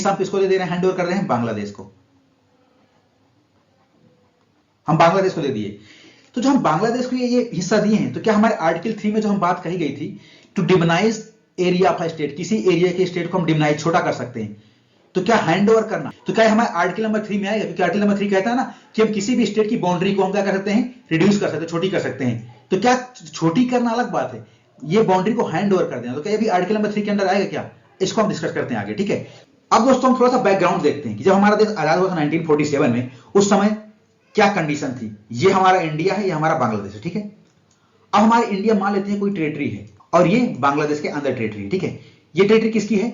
हम किसको दे रहे हैं? हैंड ओवर कर रहे हैं बांग्लादेश को, हम बांग्लादेश को दे दिए। तो जो हम बांग्लादेश को ये हिस्सा दिए हैं, तो क्या हमारे आर्टिकल 3 में जो हम बात कही गई थी to demonise area of state, किसी एरिया के स्टेट को हम डिमोनाइज, छोटा कर सकते हैं, तो क्या हैंड ओवर करना, तो क्या हमारे आर्टिकल नंबर 3 में आएगा? क्योंकि आर्टिकल नंबर 3 कहता है ना कि हम किसी भी स्टेट की बाउंड्री को हम क्या कर सकते हैं? रिड्यूस कर सकते हैं, छोटी कर सकते हैं। तो क्या छोटी करना अलग बात है, ये बाउंड्री को हैंड ओवर कर देना, तो क्या ये भी आर्टिकल नंबर 3 के अंदर आएगा क्या? इसको हम डिस्कस करते हैं आगे, ठीक है। अब दोस्तों हम थोड़ा सा बैकग्राउंड देखते हैं कि जब हमारा देश आजाद हुआ था 1947 में, उस समय क्या कंडीशन थी। ये हमारा इंडिया है, ये हमारा बांग्लादेश है, ठीक है। अब हमारे इंडिया मान लेते हैं कोई टेरिटरी है और ये बांग्लादेश के अंदर टेरिटरी है, ठीक है। ये टेरिटरी किसकी है?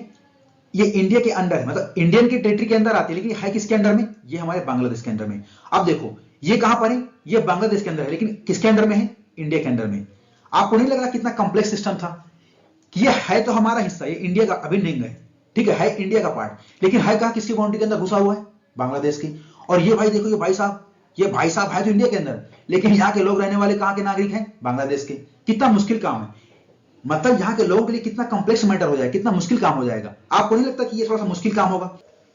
ये इंडिया के अंदर है, मतलब इंडियन की टेरिटरी के अंदर आती है, लेकिन है किसके अंडर में? ये हमारे बांग्लादेश के अंदर में। अब देखो ये कहां पर है? ये बांग्लादेश के अंदर है, लेकिन किसके अंडर में है? इंडिया के अंदर में। आपको नहीं लग रहा कितना कॉम्प्लेक्स सिस्टम था कि ये है तो हमारा हिस्सा, ये इंडिया का अभिन्न अंग है, ठीक है इंडिया का पार्ट, लेकिन है कहां? किसकी बाउंड्री के अंदर घुसा हुआ है? बांग्लादेश की। और ये भाई देखो, ये भाई साहब है तो इंडिया के अंदर, लेकिन यहाँ के लोग रहने वाले कहां के नागरिक हैं? बांग्लादेश के। कितना मुश्किल काम है, मतलब यहाँ के लोगों के लिए कितना कॉम्प्लेक्स मैटर हो जाएगा, कितना मुश्किल काम हो जाएगा। आपको नहीं लगता कि ये थोड़ा सा मुश्किल काम होगा?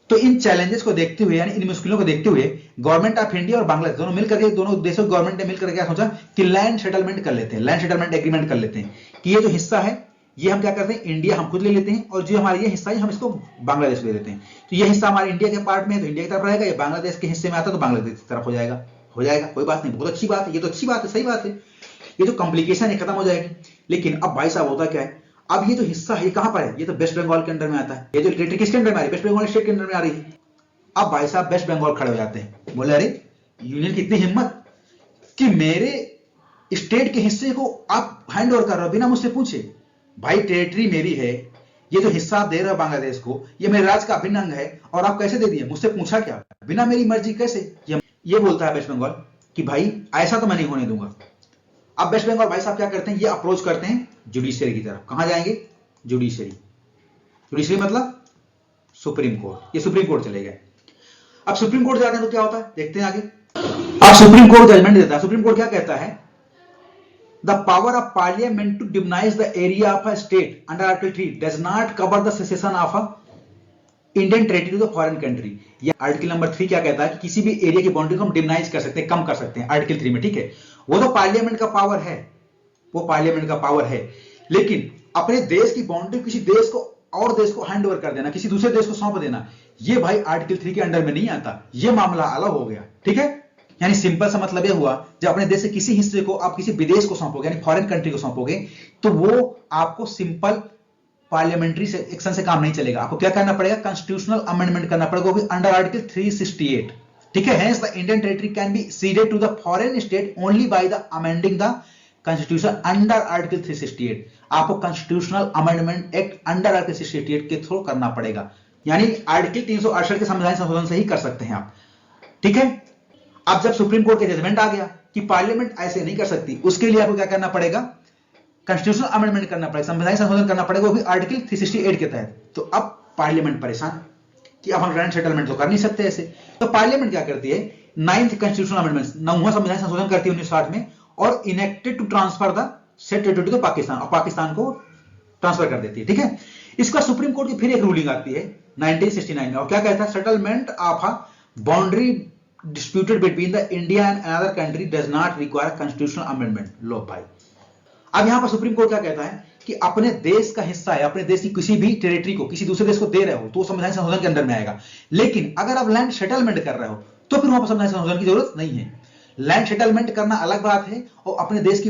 तो इन चैलेंजेस को देखते हुए, यानी इन मुश्किलों को देखते हुए, गवर्नमेंट ऑफ इंडिया और बांग्लादेश दोनों मिलकर, दोनों देशों की गवर्नमेंट ने मिलकर क्या सोचा कि लैंड सेटलमेंट कर लेते हैं, लैंड सेटलमेंट एग्रीमेंट कर लेते हैं कि ये जो हिस्सा है ये हम क्या करते हैं? इंडिया हम खुद ले लेते हैं, और जो हमारा ये हिस्सा है हम इसको बांग्लादेश को दे देते हैं। तो ये हिस्सा हमारे इंडिया के पार्ट में है तो इंडिया की तरफ रहेगा, ये बांग्लादेश के हिस्से में आता है तो बांग्लादेश की तरफ हो जाएगा, कोई बात नहीं, बहुत अच्छी बात है, ये तो अच्छी बात है, सही बात है, ये जो कॉम्प्लिकेशन है खत्म हो जाएगी। लेकिन अब भाई साहब होता क्या है, अब ये जो हिस्सा है ये कहां पर है? ये तो वेस्ट बंगाल के अंदर में आता है, ये जो टेरिटरी किसके अंदर में आ रही है? वेस्ट बंगाल स्टेट के अंदर में आ रही है। अब भाई साहब वेस्ट बंगाल खड़े हो जाते हैं, बोले अरे यूनियन की इतनी हिम्मत कि मेरे स्टेट के हिस्से को आप हैंड ओवर कर रहे हो बिना मुझसे पूछे। भाई टेरिटरी मेरी है, ये जो हिस्सा आप दे रहे हो बांग्लादेश को, ये मेरे राज्य का अभिन्न अंग है, और आप कैसे दे दिए? मुझसे पूछा क्या? बिना मेरी मर्जी कैसे? ये बोलता है वेस्ट बंगाल कि भाई ऐसा तो मैं नहीं होने दूंगा। अब वेस्ट बंगाल भाई साहब क्या करते हैं? ये अप्रोच करते हैं जुडिशियरी की तरफ। कहां जाएंगे? जुडिशियरी मतलब सुप्रीम कोर्ट। ये सुप्रीम कोर्ट चले गए। अब सुप्रीम कोर्ट जाते हैं तो क्या होता है, देखते हैं आगे। अब सुप्रीम कोर्ट जजमेंट देता है। सुप्रीम कोर्ट क्या कहता है? The power of parliament to demonise the area of a state under article 3 does not cover the secession of a Indian territory to the foreign country. या article number 3 क्या कहता है कि किसी भी एरिया की बाउंड्री को हम डिमोनाइज कर सकते हैं, कम कर सकते हैं, आर्टिकल 3 में, ठीक है। वो तो पार्लियामेंट का पावर है, वो पार्लियामेंट का पावर है, लेकिन अपने देश की बाउंड्री किसी देश को और देश को हैंड ओवर कर देना, किसी दूसरे देश को सौंप देना, ये भाई आर्टिकल 3 के अंडर में नहीं आता, ये मामला अलग हो गया, ठीक है। यानी सिंपल सा मतलब ये हुआ, जब अपने देश से किसी हिस्से को आप किसी विदेश को सौंपोगे, यानी फॉरेन कंट्री को सौंपोगे, तो वो आपको सिंपल पार्लियामेंट्री एक्शन से काम नहीं चलेगा, आपको क्या करना पड़ेगा, कॉन्स्टिट्यूशनल अमेंडमेंट करना पड़ेगा, वो भी अंडर आर्टिकल 368। ठीक है, hence the Indian territory can be ceded to the foreign state only by the amending the constitution under article 368। आपको constitutional amendment act under article 368 के थ्रू करना पड़ेगा, यानी आर्टिकल 368 के संविधान संशोधन से ही कर सकते हैं आप। ठीक है, अब जब सुप्रीम कोर्ट का जजमेंट आ गया कि पार्लियामेंट ऐसे नहीं कर सकती, उसके लिए आपको क्या करना पड़ेगा, कॉन्स्टिट्यूशनल अमेंडमेंट करना पड़ेगा, संविधान संशोधन करना पड़ेगा, वो भी आर्टिकल 368 के तहत। तो अब पार्लियामेंट परेशान कि अब हम लैंड सेटलमेंट तो कर नहीं सकते ऐसे। तो पार्लियामेंट क्या करती है, 9th कॉन्स्टिट्यूशनल अमेंडमेंट, 9वां संविधान संशोधन करती है 1960 में, और enacted to transfer the said territory to Pakistan, और पाकिस्तान को ट्रांसफर कर देती है। ठीक है, इसका सुप्रीम कोर्ट की फिर एक रूलिंग आती है 1969 में, और क्या कहता है, settlement of a boundary disputed between the India and another country does not require constitutional amendment। लो भाई, अब यहां पर सुप्रीम कोर्ट क्या कहता है कि अपने देश का हिस्सा है, अपने देश की किसी भी टेरिटरी को किसी दूसरे देश को दे रहे हो तो संविधान संशोधन के अंदर में आएगा, लेकिन अगर आप लैंड सेटलमेंट कर रहे हो तो फिर वहां पर संविधान संशोधन की जरूरत नहीं है। लैंड सेटलमेंट करना अलग बात है, और अपने देश की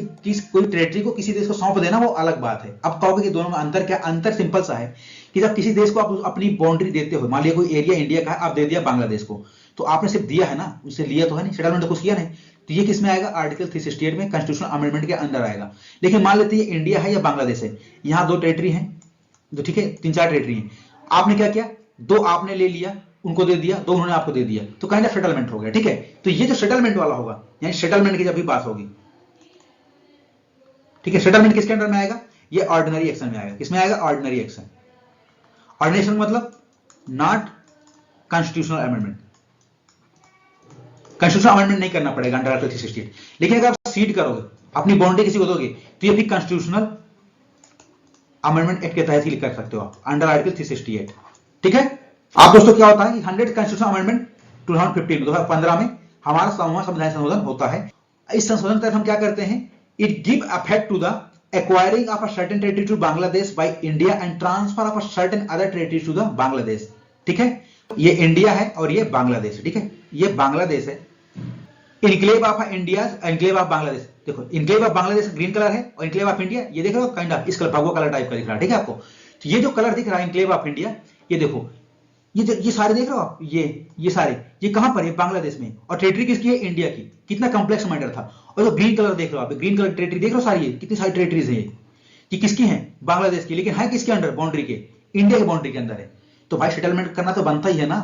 कोई टेरिटरी को किसी देश को सौंप देना वो अलग बात है। अब कहोगे कि दोनों में अंतर क्या, अंतर सिंपल सा है कि जब किसी देश को आप अपनी बाउंड्री देते हो, मान लिया कोई एरिया इंडिया का है, आप दे दिया बांग्लादेश को, तो आपने सिर्फ दिया है ना, उससे लिया तो है नहीं, सेटलमेंट तो कुछ किया नहीं, तो ये किस में आएगा, आर्टिकल 368 में, कॉन्स्टिट्यूशनल अमेंडमेंट के अंदर आएगा। लेकिन मान लेते हैं इंडिया है या बांग्लादेश है, यहां दो टेरिटरी है, तो ठीक है 3-4 टेरिटरी है, आपने क्या किया, 2 आपने ले लिया, उनको दे दिया, 2 उन्होंने आपको दे दिया, तो काइंड ऑफ सेटलमेंट हो गया। ठीक है, तो ये जो सेटलमेंट वाला होगा, यानी सेटलमेंट की जब भी बात होगी, ठीक है, सेटलमेंट किसके अंडर में आएगा, ये ऑर्डिनरी एक्शन में आएगा। किसमें आएगा, ऑर्डिनरी एक्शन। ऑर्डिनरी एक्शन मतलब not constitutional amendment, constitutional amendment नहीं करना पड़ेगा अंडर आर्टिकल 368। लेकिन अगर आप सीड करोगे, अपनी बाउंड्री किसी को दोगे, तो ये भी कॉन्स्टिट्यूशनल अमेंडमेंट एक्ट के तहत ही कर सकते हो आप, अंडर आर्टिकल 368। ठीक है, आप दोस्तों क्या होता है कि 100 कॉन्स्टिट्यूशनल अमेंडमेंट 2015 में हमारा संविधान संशोधन होता है। इस संशोधन के तहत हम क्या करते हैं, it give effect to the acquiring of a certain territory to Bangladesh by India and transfer of a certain other territory to the Bangladesh. ठीक है, ये इंडिया है और ये बांग्लादेश है। ठीक है, ये बांग्लादेश है, enclave of India, enclave of Bangladesh. देखो, enclave of Bangladesh green colour है, और इनक्लेव ऑफ इंडिया ये देख रहे हो काइंड ऑफ इस कलर, भगवा कलर टाइप का दिख रहा है। ठीक है आपको, तो ये जो कलर दिख रहा है इनक्लेव ऑफ इंडिया, ये देखो, ये सारे देख रहे हो आप, ये सारे, ये कहां पर है, बांग्लादेश में, और टेरिटरी किसकी है, इंडिया की। कितना कॉम्प्लेक्स मैटर था। और जो ग्रीन कलर देख रहे हो आप, ग्रीन कलर टेरिटरी देख रहे हो सारी, ये कितनी सारी टेरिटरीज है, ये किसकी है, बांग्लादेश की, लेकिन है किसके अंडर, बाउंड्री के, इंडिया की बाउंड्री के अंदर है। तो भाई सेटलमेंट करना तो बनता ही है ना।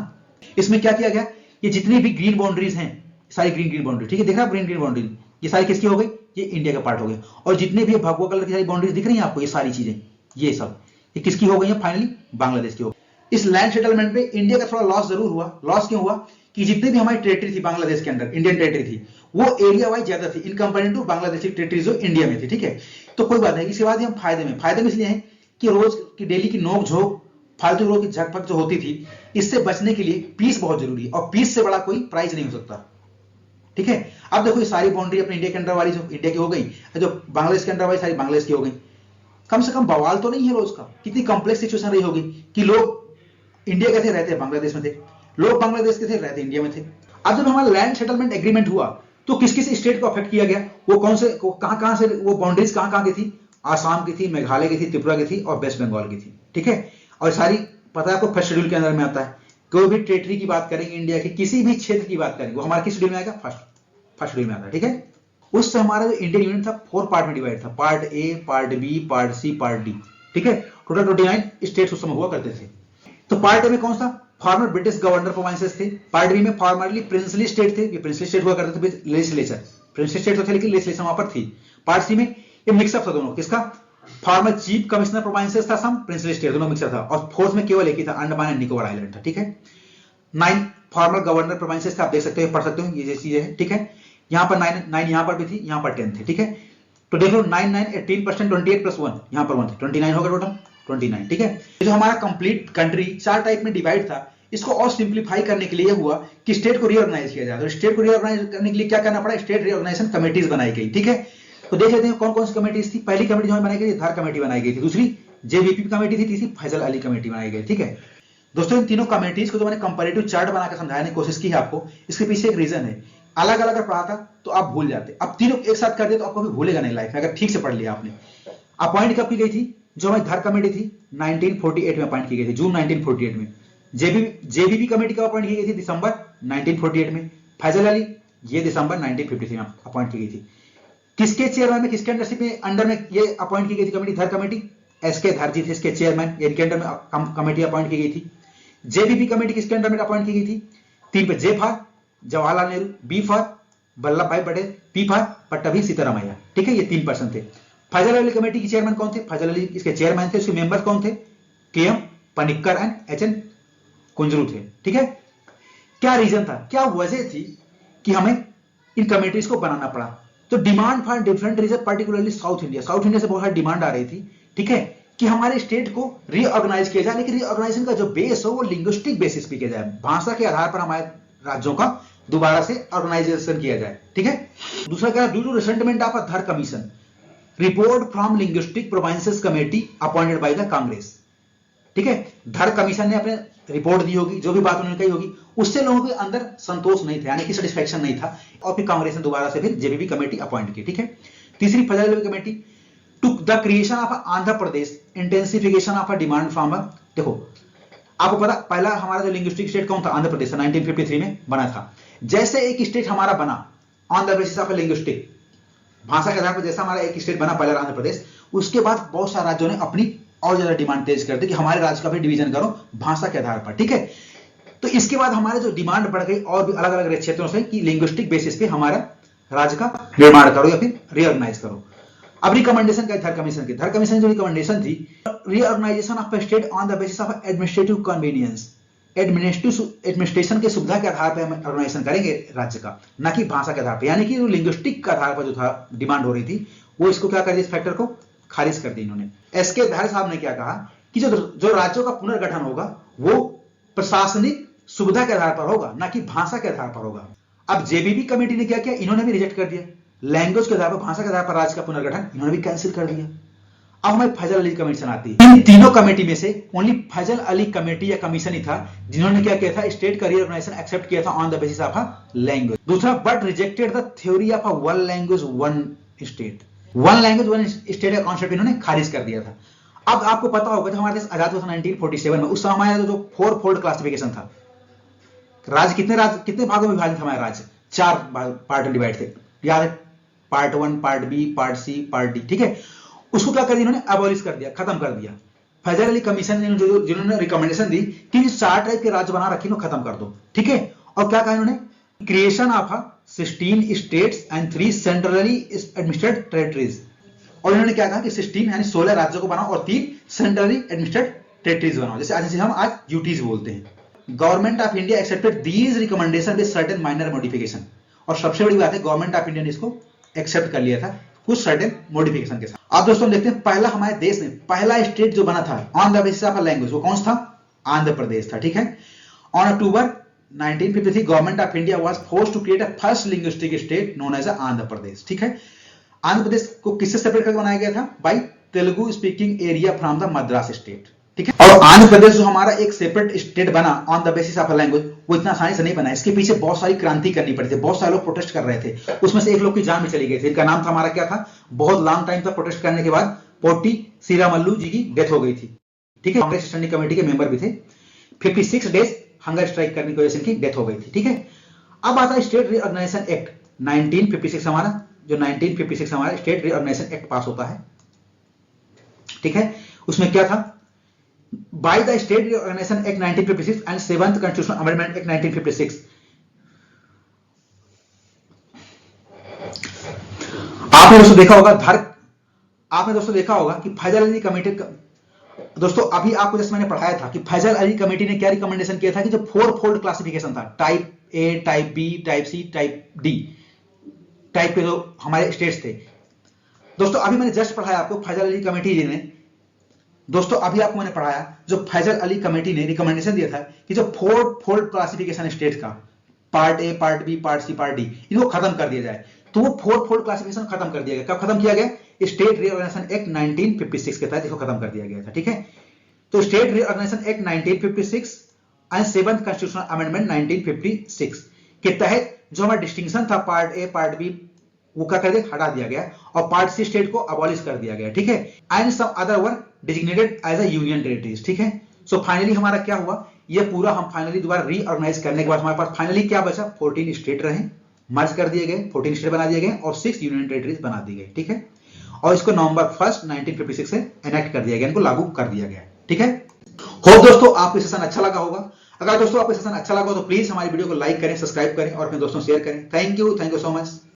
इसमें क्या किया गया, ये जितनी भी ग्रीन बाउंड्रीज हैं, सारी ग्रीन बाउंड्री, ठीक है, देख रहा है ग्रीन बाउंड्री, ये सारी किसकी हो गई, ये इंडिया का पार्ट हो गया। और जितने भी भगवा कलर की सारी बाउंड्रीज दिख रही हैं आपको, ये सारी चीजें, ये सब, ये किसकी हो गई है, फाइनली बांग्लादेश की हो गई। इस लैंड सेटलमेंट पे इंडिया का थोड़ा लॉस जरूर हुआ। लॉस क्यों हुआ कि जितनी भी हमारी टेरिटरी थी बांग्लादेश के अंदर, इंडियन टेरिटरी थी, वो एरिया वाइज ज्यादा थी in comparison to Bangladeshi territory जो इंडिया में थी। ठीक है, तो कोई बात नहीं, इसके बाद हम फायदे में इसलिए हैं कि रोज की डेली की नोक झोंक, फालतू लोगों की झकपक जो होती थी, इससे बचने के लिए पीस बहुत जरूरी है, और पीस से बड़ा कोई प्राइज नहीं हो सकता। ठीक है, अब देखो ये सारी बाउंड्री अपने इंडिया के अंडर वाली जो इंडिया की हो गई, जो बांग्लादेश के अंडर वाली सारी बांग्लादेश की हो गई। कम से कम बवाल तो नहीं है रोज का। कितनी कॉम्प्लेक्स सिचुएशन रही होगी कि लोग इंडिया के थे रहते बांग्लादेश में थे, लोग बांग्लादेश के थे रहते इंडिया में थे। अब जब हमारा लैंड सेटलमेंट एग्रीमेंट हुआ तो किस किस स्टेट को अफेक्ट किया गया, वो कौन से कहां से वो बाउंड्रीज कहां की थी, आसाम की थी, मेघालय की थी, त्रिपुरा की थी और वेस्ट बंगाल की थी। ठीक है, और सारी पता है आपको फर्स्ट शेड्यूल के अंदर में आता है। कोई भी टेरिटरी की बात करेंगे, इंडिया के किसी भी क्षेत्र की बात करेंगे, वो हमारा किस शेड्यूल में आएगा, फर्स्ट शेड्यूल में आता है। ठीक है, उससे हमारा जो इंडियन यूनियन था 4 पार्ट में डिवाइड था, part A, part B, part C, part D. ठीक है, टोटल 29 स्टेट्स उस समय हुआ करते थे। तो पार्ट ए में कौन सा, फॉर्मर ब्रिटिश गवर्नर प्रोविंसेस थे। पार्ट बी में फॉर्मरली प्रिंसली स्टेट थे, ये प्रिंसली स्टेट हुआ करते थे, लेजिस्लेचर प्रिंसली स्टेट तो थे लेकिन लेजिस्लेशन वहां पर थी। पार्ट सी में ये मिक्सअप था दोनों, किसका, फॉर्मर चीफ कमिश्नर प्रोविंसेस था, सम प्रिंसली स्टेट, दोनों मिक्सअप था। और फोर्थ में केवल एक ही था, अंडमान एंड निकोबार आइलैंड था। ठीक है, 9 फॉर्मर गवर्नर प्रोविंसेस थे, आप देख सकते हो, पढ़ सकते हो, ये जैसी चीजें हैं। ठीक है, यहाँ पर 9 यहाँ पर भी थी, यहाँ पर 10 थे। ठीक है, तो देखो 9 9 18%, 28 + 1 यहाँ पर 1 थे, 29 होगा टोटल 29। ठीक है, जो हमारा कंप्लीट कंट्री 4 टाइप में डिवाइड था, इसको और सिंप्लीफाई करने के लिए हुआ कि स्टेट को रीऑर्गेनाइज किया जाए। तो स्टेट को रीऑर्गेनाइज करने के लिए क्या करना पड़ा, स्टेट रीऑर्गेनाइजेशन कमेटीज बनाई गई। ठीक है, तो देख लेते हैं कौन कौन सी कमेटीज थी। पहली कमेटी जो बनाई गई, धार कमेटी बनाई गई थी, दूसरी जेवीपी कमेटी थी, तीसरी फैजल अली कमेटी बनाई गई। ठीक है दोस्तों, इन तीनों कमेटीज को जो मैंने कंपैरेटिव चार्ट बनाकर समझाने की कोशिश की है आपको, इसके पीछे एक रीजन है। अलग अलग अगर पढ़ा था तो आप भूल जाते, अब तीनों एक साथ कर दिए तो आपको भी भूलेगा नहीं लाइफ में, अगर ठीक से पढ़ लिया आपने। अपॉइंट कब की गई थी, जो हमारी धर कमेटी थी 1948 में अपॉइंट की गई थी, जून 1948 में। जेबीबी कमेटी कब अपॉइंट की गई थी? दिसंबर 1948 में। फैजल अली ये दिसंबर 1953 में अपॉइंट की गई थी। किसके चेयरमैन में, किसके अंडर में ये अपॉइंट की गई थी कमेटी? धर कमेटी। एसके धरजी थे इसके चेयरमैन, इनके अंडर में कमेटी अपॉइंट की गई थी। जेबीबी कमेटी किसके अंडर में अपॉइंट की गई थी? 3 पे J for Jawaharlal Nehru, B for Vallabh Bhai Patel, P for Pattabhi Sitaramayya. ठीक है, ये 3 पर्सन थे। फैजल अली कमेटी के चेयरमैन कौन थे? फैजल अली इसके चेयरमैन थे। उसके मेंबर कौन थे? KM. Panicker and H.N.. Kunzru थे। ठीक है, क्या रीजन था, क्या वजह थी कि हमें इन कमेटीज को बनाना पड़ा? तो demand for different region, particularly South India से बहुत सारी डिमांड आ रही थी। ठीक है, कि हमारे स्टेट को रीऑर्गेनाइज किया जाए, लेकिन रीऑर्गेनाइजेशन का जो बेस हो वो लिंग्विस्टिक बेसिस पे किया जाए, भाषा के आधार पर हमारे राज्यों का दोबारा से ऑर्गेनाइजेशन किया जाए। ठीक है, दूसरा क्या? Due to resentment of a Dhar commission, report from linguistic provinces committee appointed by the Congress. ठीक है, धर कमीशन ने अपने रिपोर्ट दी होगी, जो भी बात उन्होंने कही होगी, उससे लोगों के अंदर संतोष नहीं था, यानी कि सेटिस्फैक्शन नहीं था, और फिर कांग्रेस ने दोबारा से फिर जेबीबी कमेटी अपॉइंट की। ठीक है, तीसरी Fazal Ali committee took the creation of Andhra Pradesh, intensification of a demand from a, देखो आपको पता पहला हमारा जो लिंग्विस्टिक स्टेट कौन था? आंध्र प्रदेश 1953 में बना था। जैसे एक स्टेट हमारा बना on the basis of linguistic, भाषा के आधार पर जैसा हमारा एक स्टेट बना पहला आंध्र प्रदेश, उसके बाद बहुत सारे राज्यों ने अपनी और ज्यादा डिमांड तेज कर दी कि हमारे राज्य का भी डिवीजन करो भाषा के आधार पर। ठीक है, तो इसके बाद हमारे जो डिमांड बढ़ गई और भी अलग अलग क्षेत्रों से कि लिंग्विस्टिक बेसिस पे हमारा राज्य का निर्माण करो या फिर रीऑर्गेनाइज करो। अब रिकमेंडेशन क्या? धर कमीशन की, धर कमीशन जो रिकमेंडेशन थी, reorganisation of state on the basis of administrative convenience, administration के सुविधा के आधार पर हम ऑर्गेनाइजेशन करेंगे राज्य का, ना कि भाषा के आधार पर। यानी कि लिंग्विस्टिक के आधार पर जो था डिमांड हो रही थी, वो इसको क्या कर दिया, इस फैक्टर को खारिज कर दी इन्होंने। एसके धर साहब ने क्या कहा कि जो राज्यों का पुनर्गठन होगा वो प्रशासनिक सुविधा के आधार पर होगा, ना कि भाषा के आधार पर होगा। अब जेबीबी कमेटी ने क्या किया? इन्होंने भी रिजेक्ट कर दिया, लैंग्वेज के आधार पर, भाषा के आधार पर राज्य का पुनर्गठन इन्होंने भी कैंसिल कर दिया। अब हमें फैजल अली कमीशन आती है। इन तीनों कमेटी में से ओनली फैजल अली कमेटी या कमीशन ही था जिन्होंने क्या किया था? स्टेट का रीऑर्गेनाइजेशन एक्सेप्ट किया था on the basis of a language. दूसरा, but rejected the theory of a one language one state, one language one state का कॉन्सेप्ट इन्होंने खारिज कर दिया था। अब आपको पता होगा जब हमारे देश आजाद हुआ था 1947 में, उस समय हमारा जो 4 फोल्ड क्लासिफिकेशन था, राज्य कितने भागों में विभाजित था हमारा राज्य? 4 पार्ट में डिवाइड थे, याद है? Part 1, part B, part C, part D. ठीक है, उसको क्या कर दिया इन्होंने? अबॉलिश कर दिया, खत्म कर दिया। फैजल अली कमीशन ने जिन्होंने रिकमेंडेशन दी कि 4 टाइप के राज्य बना रखे, खत्म कर दो। ठीक है, और क्या कहा इन्होंने? Creation of 16 states and 3 centrally administrated territories. और इन्होंने क्या कहा कि 16 यानी 16 राज्यों को बनाओ और 3 सेंट्रली एडमिनिस्ट्रेटेड टेरिटरीज बनाओ, जैसे हम आज यूटीज बोलते हैं। Government of India accepted these recommendation with certain minor modification. और सबसे बड़ी बात है, गवर्नमेंट ऑफ इंडिया ने इसको एक्सेप्ट कर लिया था कुछ सर्टेन मॉडिफिकेशन के साथ। अब दोस्तों देखते हैं, पहला हमारे देश में पहला स्टेट जो बना था on the basis of language, वो कौन सा था? आंध्र प्रदेश था। ठीक है, on October 1953 government of India was forced to create a first linguistic state known as Andhra Pradesh. ठीक है, आंध्र प्रदेश को किससे सेपरेट करके बनाया गया था? By Telugu speaking area from the Madras state. ठीक है, और आंध्र प्रदेश जो हमारा एक सेपरेट स्टेट बना on the basis of language, वो इतना आसानी से नहीं बना। इसके पीछे बहुत सारी क्रांति करनी पड़ी थी, बहुत सारे लोग प्रोटेस्ट कर रहे थे। उसमें से एक लोग की जान भी चली गई थी। इनका नाम था हमारा क्या था? बहुत लॉन्ग टाइम तक प्रोटेस्ट करने के बाद पोटी श्रीरामल्लू जी की डेथ हो गई थी। ठीक है, कांग्रेस स्टैंडिंग कमेटी के मेंबर भी थे। 56 डेज हंगर स्ट्राइक करने की वजह से इनकी डेथ हो गई थी। ठीक है, अब आता है स्टेट रीऑर्गेनाइजेशन एक्ट 1956। हमारा जो 1956 हमारा स्टेट रीऑर्गेनाइजेशन एक्ट पास होता है। ठीक है, उसमें क्या था? By the state reorganisation act 1956 and 7th constitutional amendment act 1956। आपने दोस्तों देखा होगा कि फैजल अली कमेटी, दोस्तों अभी आपको जैसे मैंने पढ़ाया था कि फैजल अली कमेटी ने क्या रिकमेंडेशन किया था कि जो 4 फोल्ड क्लासिफिकेशन था, type A, type B, type C, type D type के जो हमारे स्टेट्स थे। दोस्तों अभी मैंने जस्ट पढ़ाया आपको फैजल अली कमेटी ने, दोस्तों अभी आपको मैंने पढ़ाया जो फैजल अली कमेटी ने रिकमेंडेशन दिया था कि जो 4 फोल्ड क्लासिफिकेशन स्टेट का, part A, part B, part C, part D, इनको खत्म कर दिया जाए। तो वो 4 फोल्ड क्लासिफिकेशन खत्म कर दिया गया। कब खत्म किया गया? स्टेट रीऑर्गेनाइजेशन एक्ट 1956 के तहत इसको खत्म कर दिया गया था। ठीक है, तो state reorganisation act 1956 and 7th constitutional amendment 1956 के तहत जो हमारा डिस्टिंक्शन था पार्ट ए, पार्ट बी, वो क्या कर दिया? हटा दिया गया और पार्ट सी स्टेट को अबॉलिश कर दिया गया। ठीक है, and some other were designated as a union territories, ठीक है। सो फाइनली हमारा क्या हुआ, ये पूरा हम फाइनली दोबारा रीऑर्गेनाइज करने के बाद हमारे पास फाइनली क्या बचा, 14 स्टेट रहे, मर्ज कर दिए गए, 14 स्टेट बना दिए गए और 6 यूनियन टेरिटरीज बना दी गई, ठीक है। और इसको नवंबर 1 1956 से एनेक्ट कर दिया गया, इनको लागू कर दिया गया, ठीक है। होप दोस्तों आपको सेशन अच्छा लगा होगा। अगर दोस्तों आपको सेशन अच्छा लगा हो तो प्लीज हमारी वीडियो को लाइक करें, सब्सक्राइब करें और अपने दोस्तों शेयर करें। Thank you so much.